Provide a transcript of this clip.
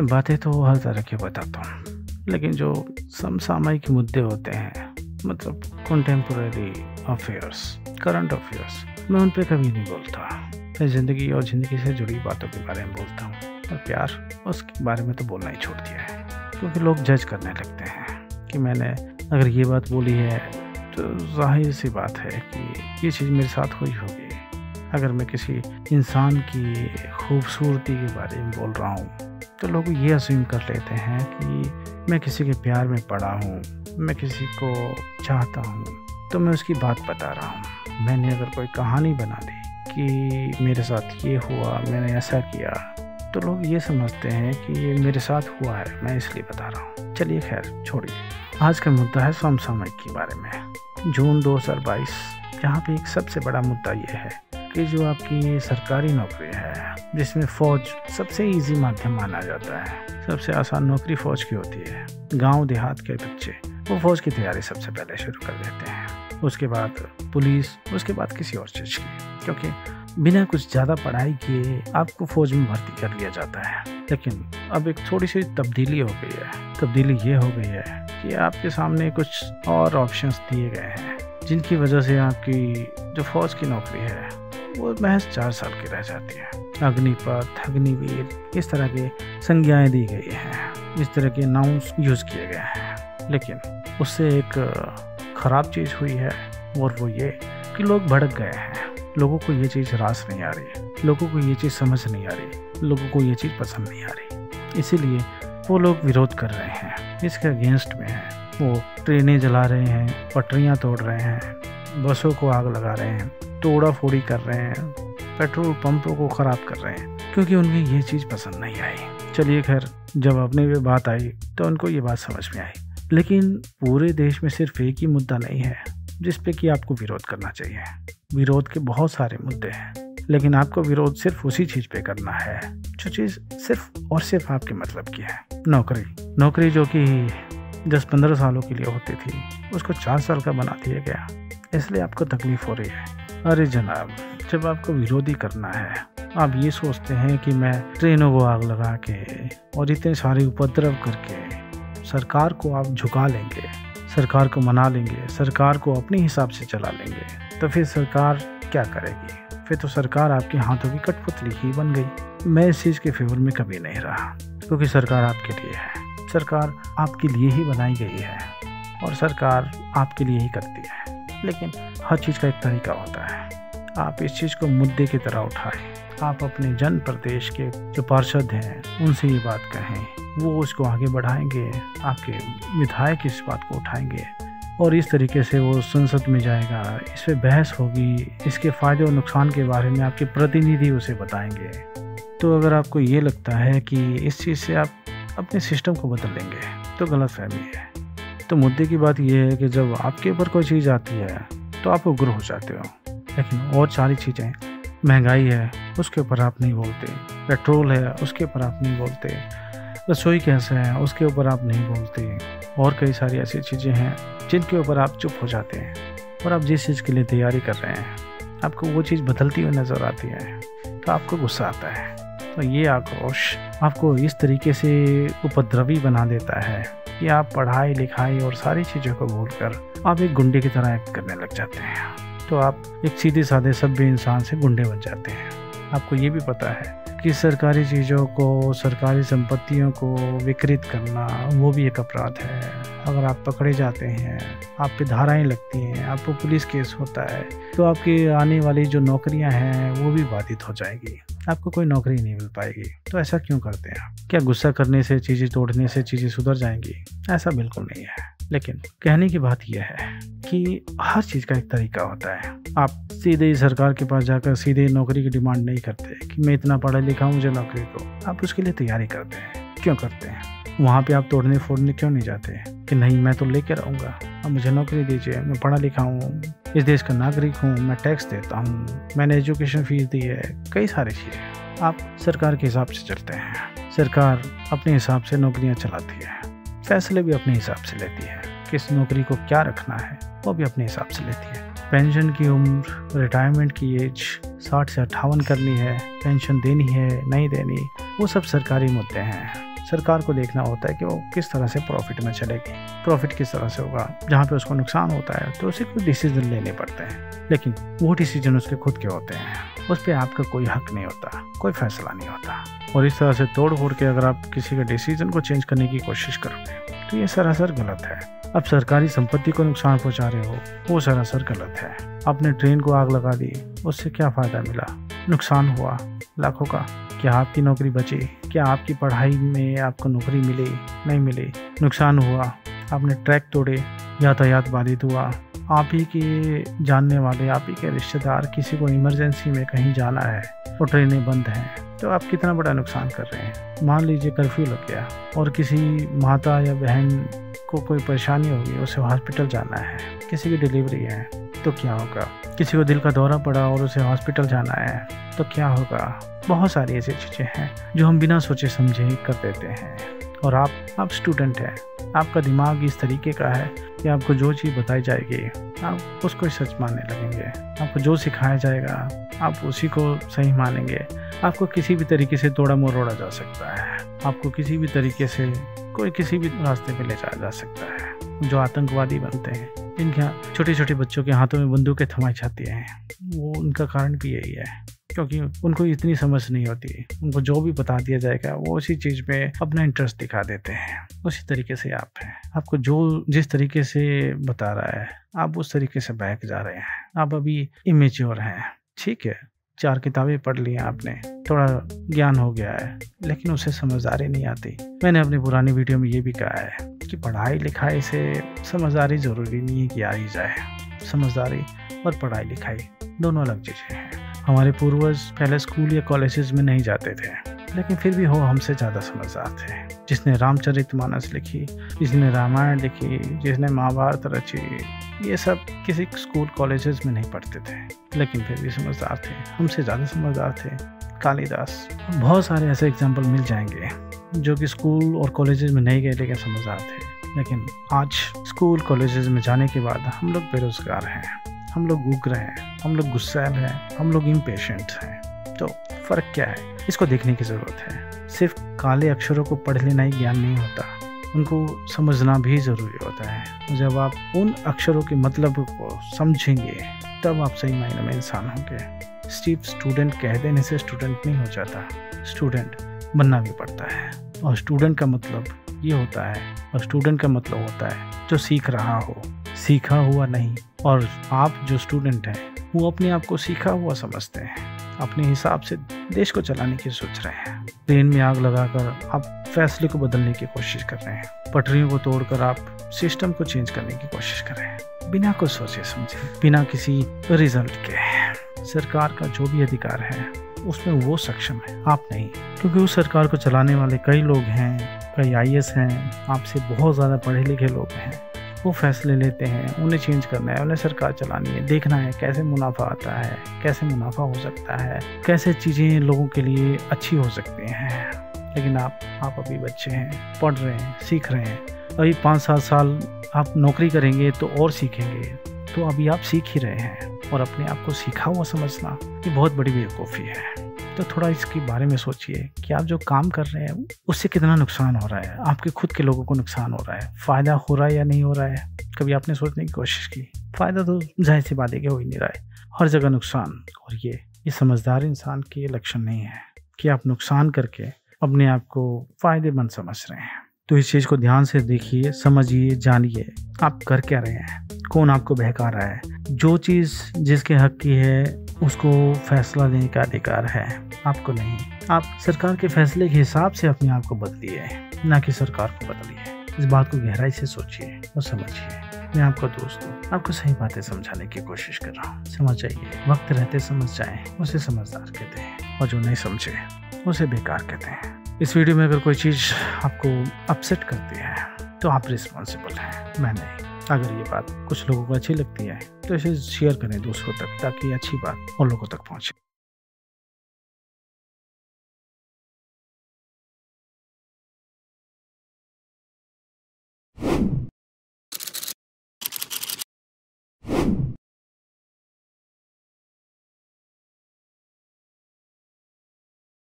बातें तो हर तरह की बताता हूँ, लेकिन जो समसामयिक मुद्दे होते हैं, मतलब कंटेम्पोरेरी अफेयर्स, करंट अफेयर्स, मैं उन पे कभी नहीं बोलता। मैं ज़िंदगी और ज़िंदगी से जुड़ी बातों के बारे में बोलता हूँ, और प्यार उसके बारे में तो बोलना ही छोड़ दिया है, क्योंकि लोग जज करने लगते हैं कि मैंने अगर ये बात बोली है तो जाहिर सी बात है कि ये चीज़ मेरे साथ हुई होगी। अगर मैं किसी इंसान की खूबसूरती के बारे में बोल रहा हूँ तो लोग ये अज्यूम कर लेते हैं कि मैं किसी के प्यार में पड़ा हूँ, मैं किसी को चाहता हूँ, तो मैं उसकी बात बता रहा हूँ। मैंने अगर कोई कहानी बना दी कि मेरे साथ ये हुआ, मैंने ऐसा किया, तो लोग ये समझते हैं कि ये मेरे साथ हुआ है, मैं इसलिए बता रहा हूँ। चलिए खैर छोड़िए, आज का मुद्दा है समसामयिक के बारे में। जून 2022, जहाँ पे एक सबसे बड़ा मुद्दा ये है कि जो आपकी सरकारी नौकरी है, जिसमें फ़ौज सबसे इजी माध्यम माना जाता है, सबसे आसान नौकरी फ़ौज की होती है। गांव देहात के बच्चे वो फ़ौज की तैयारी सबसे पहले शुरू कर देते हैं, उसके बाद पुलिस, उसके बाद किसी और चीज़ की, क्योंकि बिना कुछ ज़्यादा पढ़ाई किए आपको फ़ौज में भर्ती कर लिया जाता है। लेकिन अब एक थोड़ी सी तब्दीली हो गई है। तब्दीली ये हो गई है कि आपके सामने कुछ और ऑप्शंस दिए गए हैं, जिनकी वजह से आपकी जो फ़ौज की नौकरी है वो महज 4 साल की रह जाती है। अग्निपथ, अग्निवीर, इस तरह की संज्ञाएं दी गई हैं, इस तरह के नाउन्स यूज़ किए गए हैं। लेकिन उससे एक ख़राब चीज़ हुई है, और वो ये कि लोग भड़क गए हैं। लोगों को ये चीज़ रास नहीं आ रही, लोगों को ये चीज़ समझ नहीं आ रही, लोगों को ये चीज़ पसंद नहीं आ रही। इसीलिए वो लोग विरोध कर रहे हैं, इसके अगेंस्ट में हैं। वो ट्रेनें जला रहे हैं, पटरियाँ तोड़ रहे हैं, बसों को आग लगा रहे हैं, तोड़ा फोड़ी कर रहे हैं, पेट्रोल पंपों को ख़राब कर रहे हैं, क्योंकि उन्हें ये चीज़ पसंद नहीं आई। चलिए खैर, जब अपने पे बात आई तो उनको ये बात समझ में आई। लेकिन पूरे देश में सिर्फ एक ही मुद्दा नहीं है जिस पे कि आपको विरोध करना चाहिए। विरोध के बहुत सारे मुद्दे हैं, लेकिन आपको विरोध सिर्फ उसी चीज़ पे करना है जो चीज़ सिर्फ और सिर्फ आपके मतलब की है। नौकरी जो कि 10-15 सालों के लिए होती थी, उसको 4 साल का बना दिया गया, इसलिए आपको तकलीफ हो रही है। अरे जनाब, जब आपको विरोधी करना है, आप ये सोचते हैं कि मैं ट्रेनों को आग लगा के और इतने सारे उपद्रव करके सरकार को आप झुका लेंगे, सरकार को मना लेंगे, सरकार को अपने हिसाब से चला लेंगे, तो फिर सरकार क्या करेगी? फिर तो सरकार आपके हाथों की कठपुतली ही बन गई। मैं इस चीज़ के फेवर में कभी नहीं रहा, क्योंकि सरकार आपके लिए है, सरकार आपके लिए ही बनाई गई है, और सरकार आपके लिए ही करती है। लेकिन हर चीज़ का एक तरीका होता है। आप इस चीज़ को मुद्दे की तरह उठाएं, आप अपने जन प्रदेश के जो पार्षद हैं उनसे ये बात कहें, वो उसको आगे बढ़ाएंगे, आपके विधायक इस बात को उठाएंगे, और इस तरीके से वो संसद में जाएगा, इस पर बहस होगी, इसके फ़ायदे और नुकसान के बारे में आपके प्रतिनिधि उसे बताएंगे। तो अगर आपको ये लगता है कि इस चीज़ से आप अपने सिस्टम को बदल लेंगे, तो गलतफहमी है। तो मुद्दे की बात यह है कि जब आपके ऊपर कोई चीज़ आती है तो आप उग्र हो जाते हो, लेकिन और सारी चीज़ें, महंगाई है उसके ऊपर आप नहीं बोलते, पेट्रोल है उसके ऊपर आप नहीं बोलते, रसोई कैसे है उसके ऊपर आप नहीं बोलते, और कई सारी ऐसी चीज़ें हैं जिनके ऊपर आप चुप हो जाते हैं। और आप जिस चीज़ के लिए तैयारी कर रहे हैं, आपको वो चीज़ बदलती हुई नज़र आती है, तो आपको गुस्सा आता है। तो ये आक्रोश आपको इस तरीके से उपद्रवी बना देता है कि आप पढ़ाई लिखाई और सारी चीज़ों को भूलकर आप एक गुंडे की तरह एक्ट करने लग जाते हैं। तो आप एक सीधे साधे सभ्य इंसान से गुंडे बन जाते हैं। आपको ये भी पता है कि सरकारी चीज़ों को, सरकारी संपत्तियों को विकृत करना वो भी एक अपराध है। अगर आप पकड़े जाते हैं, आप पे धाराएं लगती हैं, आपको पुलिस केस होता है, तो आपकी आने वाली जो नौकरियां हैं वो भी बाधित हो जाएगी, आपको कोई नौकरी नहीं मिल पाएगी। तो ऐसा क्यों करते हैं? क्या गुस्सा करने से, चीज़ें तोड़ने से चीज़ें सुधर जाएंगी? ऐसा बिल्कुल नहीं है। लेकिन कहने की बात यह है कि हर चीज़ का एक तरीका होता है। आप सीधे ही सरकार के पास जाकर सीधे नौकरी की डिमांड नहीं करते कि मैं इतना पढ़ा लिखा हूँ, मुझे नौकरी दो। आप उसके लिए तैयारी करते हैं। क्यों करते हैं? वहाँ पे आप तोड़ने फोड़ने क्यों नहीं जाते कि नहीं मैं तो लेके रहूँगा, अब मुझे नौकरी दीजिए, मैं पढ़ा लिखा हूँ, इस देश का नागरिक हूँ, मैं टैक्स देता हूँ, मैंने एजुकेशन फीस दी है, कई सारी चीज़ें। आप सरकार के हिसाब से चलते हैं। सरकार अपने हिसाब से नौकरियाँ चलाती है, फैसले भी अपने हिसाब से लेती है, किस नौकरी को क्या रखना है वो भी अपने हिसाब से लेती है। पेंशन की उम्र, रिटायरमेंट की एज 60 से 58 करनी है, पेंशन देनी है नहीं देनी, वो सब सरकारी मुद्दे हैं। सरकार को देखना होता है कि वो किस तरह से प्रॉफिट में चलेगी, प्रॉफिट किस तरह से होगा। जहाँ पे उसको नुकसान होता है तो उसे कुछ डिसीजन लेने पड़ते हैं, लेकिन वो डिसीजन उसके खुद के होते हैं, उस पर आपका कोई हक नहीं होता, कोई फैसला नहीं होता। और इस तरह से तोड़ फोड़ के अगर आप किसी के डिसीजन को चेंज करने की कोशिश करोगे तो ये सरासर गलत है। अब सरकारी संपत्ति को नुकसान पहुंचा रहे हो, वो सरासर गलत है। आपने ट्रेन को आग लगा दी, उससे क्या फ़ायदा मिला? नुकसान हुआ लाखों का। क्या आपकी नौकरी बची? क्या आपकी पढ़ाई में आपको नौकरी मिली? नहीं मिली, नुकसान हुआ। आपने ट्रैक तोड़े, यातायात बाधित हुआ, आप ही के जानने वाले, आप ही के रिश्तेदार, किसी को इमरजेंसी में कहीं जाना है और ट्रेनें बंद हैं, तो आप कितना बड़ा नुकसान कर रहे हैं। मान लीजिए कर्फ्यू लग गया और किसी माता या बहन को कोई परेशानी होगी, उसे हॉस्पिटल जाना है, किसी की डिलीवरी है, तो क्या होगा? किसी को दिल का दौरा पड़ा और उसे हॉस्पिटल जाना है, तो क्या होगा? बहुत सारी ऐसी चीज़ें हैं जो हम बिना सोचे समझे कर देते हैं। और आप स्टूडेंट हैं, आपका दिमाग इस तरीके का है कि आपको जो चीज़ बताई जाएगी आप उसको ही सच मानने लगेंगे। आपको जो सिखाया जाएगा आप उसी को सही मानेंगे। आपको किसी भी तरीके से तोड़ा मरोड़ा जा सकता है, आपको किसी भी तरीके से कोई किसी भी रास्ते पे ले जाया जा सकता है। जो आतंकवादी बनते हैं, जिनके छोटे छोटे बच्चों के हाथों में बंदूकें थमाई जाती हैं, वो उनका कारण भी यही है, क्योंकि उनको इतनी समझ नहीं होती। उनको जो भी बता दिया जाएगा वो उसी चीज़ में अपना इंटरेस्ट दिखा देते हैं। उसी तरीके से आप हैं, आपको जो जिस तरीके से बता रहा है आप उस तरीके से बहक जा रहे हैं। आप अभी इमेच्योर हैं, ठीक है, 4 किताबें पढ़ ली हैं आपने, थोड़ा ज्ञान हो गया है, लेकिन उसे समझदारी नहीं आती। मैंने अपनी पुरानी वीडियो में ये भी कहा है कि पढ़ाई लिखाई से समझदारी ज़रूरी नहीं है कि आ ही जाए। समझदारी और पढ़ाई लिखाई दोनों अलग चीज़ें हैं। हमारे पूर्वज पहले स्कूल या कॉलेजेस में नहीं जाते थे, लेकिन फिर भी वो हमसे ज़्यादा समझदार थे। जिसने रामचरितमानस लिखी, जिसने रामायण लिखी, जिसने महाभारत रची, ये सब किसी स्कूल कॉलेजेस में नहीं पढ़ते थे, लेकिन फिर भी समझदार थे, हमसे ज़्यादा समझदार थे। कालिदास, बहुत सारे ऐसे एग्जाम्पल मिल जाएंगे जो कि स्कूल और कॉलेजेस में नहीं गए लेकिन समझदार थे। लेकिन आज स्कूल कॉलेजेस में जाने के बाद हम लोग बेरोजगार हैं, हम लोग उग्र हैं, हम लोग गुस्सैल हैं, हम लोग इम्पेशेंट हैं। तो फ़र्क क्या है, इसको देखने की ज़रूरत है। सिर्फ काले अक्षरों को पढ़ लेना ही ज्ञान नहीं होता, उनको समझना भी ज़रूरी होता है। जब आप उन अक्षरों के मतलब को समझेंगे तब आप सही मायने में इंसान होंगे। सिर्फ स्टूडेंट कह देने से स्टूडेंट नहीं हो जाता, स्टूडेंट बनना भी पड़ता है। और स्टूडेंट का मतलब ये होता है, और स्टूडेंट का मतलब होता है जो सीख रहा हो, सीखा हुआ नहीं। और आप जो स्टूडेंट हैं वो अपने आप को सीखा हुआ समझते हैं, अपने हिसाब से देश को चलाने की सोच रहे हैं। ट्रेन में आग लगाकर आप फैसले को बदलने की कोशिश कर रहे हैं, पटरियों को तोड़कर आप सिस्टम को चेंज करने की कोशिश कर रहे हैं, बिना कुछ सोचे समझे, बिना किसी रिजल्ट के। सरकार का जो भी अधिकार है उसमें वो सक्षम है, आप नहीं, क्योंकि उस सरकार को चलाने वाले कई लोग हैं, कई IAS हैं, आपसे बहुत ज़्यादा पढ़े लिखे लोग हैं। वो फैसले लेते हैं, उन्हें चेंज करना है, उन्हें सरकार चलानी है, देखना है कैसे मुनाफा आता है, कैसे मुनाफा हो सकता है, कैसे चीज़ें लोगों के लिए अच्छी हो सकती हैं। लेकिन आप अभी बच्चे हैं, पढ़ रहे हैं, सीख रहे हैं। अभी 5-7 साल आप नौकरी करेंगे तो और सीखेंगे, तो अभी आप सीख ही रहे हैं। और अपने आप को सीखा हुआ समझना ये बहुत बड़ी बेवकूफ़ी है। तो थोड़ा इसके बारे में सोचिए कि आप जो काम कर रहे हैं उससे कितना नुकसान हो रहा है, आपके खुद के लोगों को नुकसान हो रहा है, फ़ायदा हो रहा है या नहीं हो रहा है। कभी आपने सोचने की कोशिश की? फ़ायदा तो जाहिर सी बात है कि हो ही नहीं रहा है, हर जगह नुकसान। और ये समझदार इंसान के लक्षण नहीं है कि आप नुकसान करके अपने आप को फ़ायदेमंद समझ रहे हैं। तो इस चीज़ को ध्यान से देखिए, समझिए, जानिए आप कर क्या रहे हैं, कौन आपको बहका रहा है। जो चीज़ जिसके हक की है उसको फैसला देने का अधिकार है, आपको नहीं। आप सरकार के फैसले के हिसाब से अपने आप को बदलिए, ना कि सरकार को बदलिए। इस बात को गहराई से सोचिए और समझिए। मैं आपका दोस्त हूँ, आपको सही बातें समझाने की कोशिश कर रहा हूँ। समझ जाइए, वक्त रहते समझ जाएं, उसे समझदार कहते हैं, और जो नहीं समझे उसे बेकार कहते हैं। इस वीडियो में अगर कोई चीज़ आपको अपसेट करती है तो आप रिस्पॉन्सिबल हैं, मैं नहीं। अगर ये बात कुछ लोगों को अच्छी लगती है तो इसे शेयर करें दूसरों तक, ताकि अच्छी बात और लोगों तक पहुँचे।